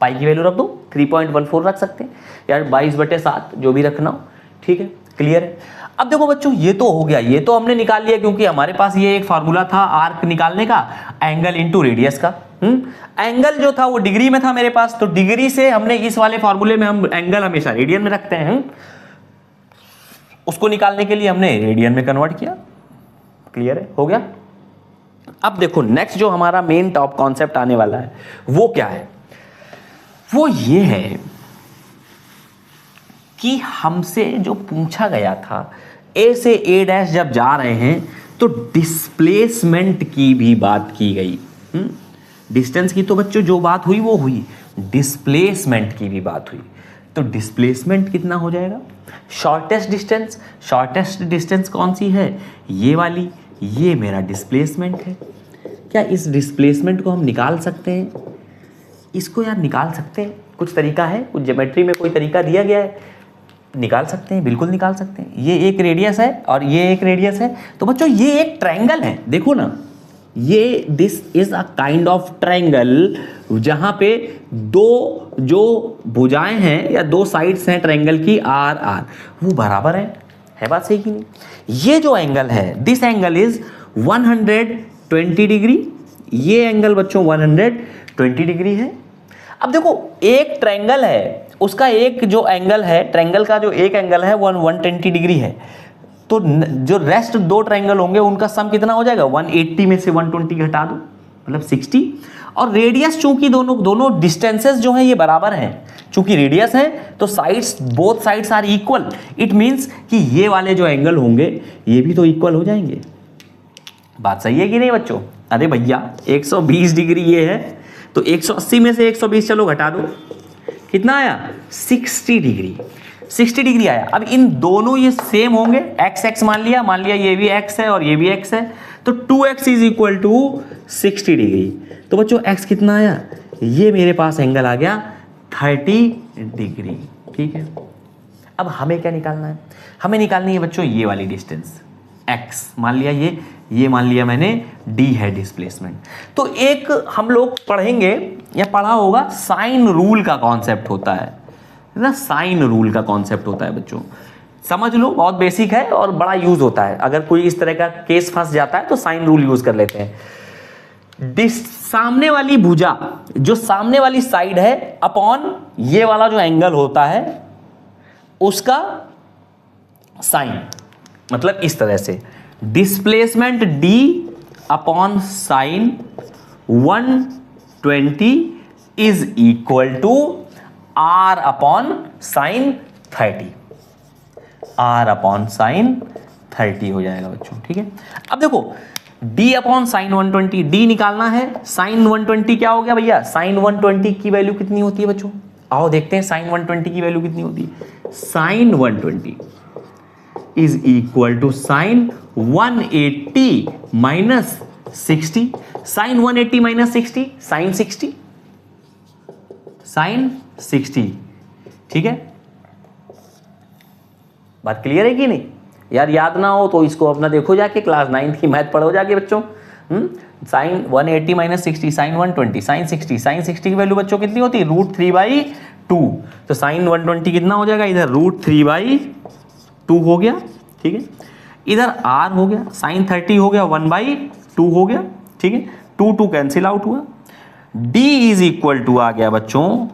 पाई की वैल्यू रख दो, 3.14 रख सकते हैं यार, 22/7 जो भी रखना हो, ठीक है। क्लियर है? अब देखो बच्चों ये तो हो गया, ये तो हमने निकाल लिया क्योंकि हमारे पास ये एक फार्मूला था आर्क निकालने का, एंगल इंटू रेडियस का। एंगल जो था वो डिग्री में था मेरे पास, तो डिग्री से हमने इस वाले फार्मूले में हम एंगल हमेशा रेडियन में रखते हैं, उसको निकालने के लिए हमने रेडियन में कन्वर्ट किया। क्लियर है? हो गया। अब देखो नेक्स्ट जो हमारा मेन टॉप कॉन्सेप्ट आने वाला है वो क्या है? वो ये है कि हमसे जो पूछा गया था ए से ए डैश जब जा रहे हैं तो डिस्प्लेसमेंट की भी बात की गई। डिस्टेंस की तो बच्चों जो बात हुई वो हुई, डिस्प्लेसमेंट की भी बात हुई। तो डिस्प्लेसमेंट कितना हो जाएगा? शॉर्टेस्ट डिस्टेंस, शॉर्टेस्ट डिस्टेंस कौन सी है? ये वाली, ये मेरा डिस्प्लेसमेंट है। क्या इस डिस्प्लेसमेंट को हम निकाल सकते हैं? इसको यार निकाल सकते हैं, कुछ तरीका है, कुछ ज्योमेट्री में कोई तरीका दिया गया है, निकाल सकते हैं, बिल्कुल निकाल सकते हैं। ये एक रेडियस है और ये एक रेडियस है, तो बच्चों ये एक ट्रायंगल है, देखो ना, ये this is a kind of triangle जहां पे दो जो भुजाएं हैं या दो साइड्स हैं ट्रायंगल की आर आर, वो बराबर है बात सही कि नहीं? ये जो एंगल है, दिस एंगल इज 120 डिग्री, ये एंगल बच्चों 120 डिग्री है। अब देखो एक ट्रायंगल है, उसका एक जो एंगल है, ट्रायंगल का जो एक एंगल है 120 डिग्री है, तो जो रेस्ट दो ट्रायंगल होंगे उनका सम कितना हो जाएगा? 180 में से 120 घटा दो, मतलब 60। और रेडियस चूंकि दोनों डिस्टेंसेस जो हैं ये बराबर हैं, चूंकि रेडियस है तो sides, both sides are equal, it means कि ये वाले जो एंगल होंगे ये भी तो इक्वल हो जाएंगे। बात सही है कि नहीं बच्चों? अरे भैया 120 डिग्री ये है, तो 180 में से 120 चलो घटा दो, कितना आया? 60 डिग्री। 60 डिग्री आया। अब इन दोनों ये सेम होंगे, एक्स एक्स मान लिया ये भी एक्स है और ये भी एक्स है, तो 2x is equal to 60 degree. तो बच्चों x कितना आया? ये मेरे पास एंगल आ गया 30 डिग्री। ठीक है, अब हमें क्या निकालना है? हमें निकालनी है बच्चों ये वाली डिस्टेंस x, मान लिया ये मान लिया मैंने d है डिस्प्लेसमेंट। तो एक हम लोग पढ़ेंगे या पढ़ा होगा, साइन रूल का कॉन्सेप्ट होता है ना, साइन रूल का कॉन्सेप्ट होता है बच्चों, समझ लो, बहुत बेसिक है और बड़ा यूज होता है। अगर कोई इस तरह का केस फंस जाता है तो साइन रूल यूज कर लेते हैं। सामने वाली भुजा, जो सामने वाली साइड है, अपॉन ये वाला जो एंगल होता है उसका साइन, मतलब इस तरह से displacement d upon sine 120 is equal to r upon sine 30, r upon sine 30 हो जाएगा बच्चों। ठीक है, अब देखो d अपॉन साइन 120, d निकालना है, साइन 120 क्या हो गया भैया? साइन 120 की वैल्यू कितनी होती है बच्चों? आओ देखते हैं साइन 120 की वैल्यू कितनी होती है। Sine 120 is equal to sine 180 minus 60। Sine 180 minus 60 sine 60, sine 60। ठीक है, बात क्लियर है कि नहीं यार? याद ना हो तो इसको अपना देखो जाके, क्लास 9th की मैथ पढ़ो जाके बच्चों। Sine 180 minus 60 sine 120 sine 60। Sine 60 की वैल्यू बच्चों कितनी होती है? √3/2। तो साइन 120 कितना हो जाएगा? इधर √3/2 हो गया। ठीक है, इधर r हो गया, साइन 30 हो गया 1/2 हो गया। ठीक है, 2 कैंसिल आउट हुआ। d इज इक्वल टू आ गया बच्चों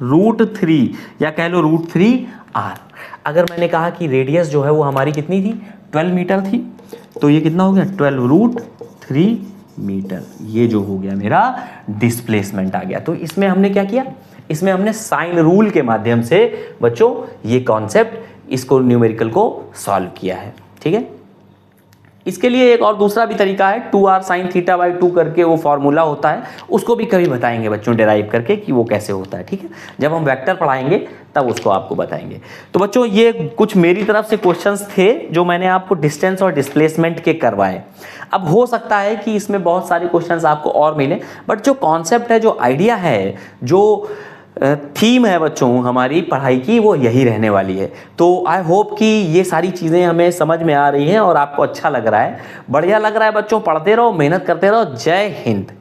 r√3 या कह लो √3r। अगर मैंने कहा कि रेडियस जो है वो हमारी कितनी थी? 12 मीटर थी, तो ये कितना हो गया? 12√3 मीटर। ये जो हो गया मेरा डिस्प्लेसमेंट आ गया। तो इसमें हमने क्या किया? इसमें हमने साइन रूल के माध्यम से बच्चों ये कॉन्सेप्ट, इसको न्यूमेरिकल को सॉल्व किया है। ठीक है, इसके लिए एक और दूसरा भी तरीका है, 2r sin θ/2 करके वो फॉर्मूला होता है, उसको भी कभी बताएंगे बच्चों डिराइव करके कि वो कैसे होता है। ठीक है, जब हम वेक्टर पढ़ाएंगे तब उसको आपको बताएंगे। तो बच्चों ये कुछ मेरी तरफ से क्वेश्चंस थे जो मैंने आपको डिस्टेंस और डिस्प्लेसमेंट के करवाए। अब हो सकता है कि इसमें बहुत सारे क्वेश्चंस आपको और मिले, बट जो कॉन्सेप्ट है, जो आइडिया है, जो थीम है बच्चों हमारी पढ़ाई की, वो यही रहने वाली है। तो आई होप कि ये सारी चीज़ें हमें समझ में आ रही हैं और आपको अच्छा लग रहा है, बढ़िया लग रहा है बच्चों। पढ़ते रहो, मेहनत करते रहो। जय हिंद।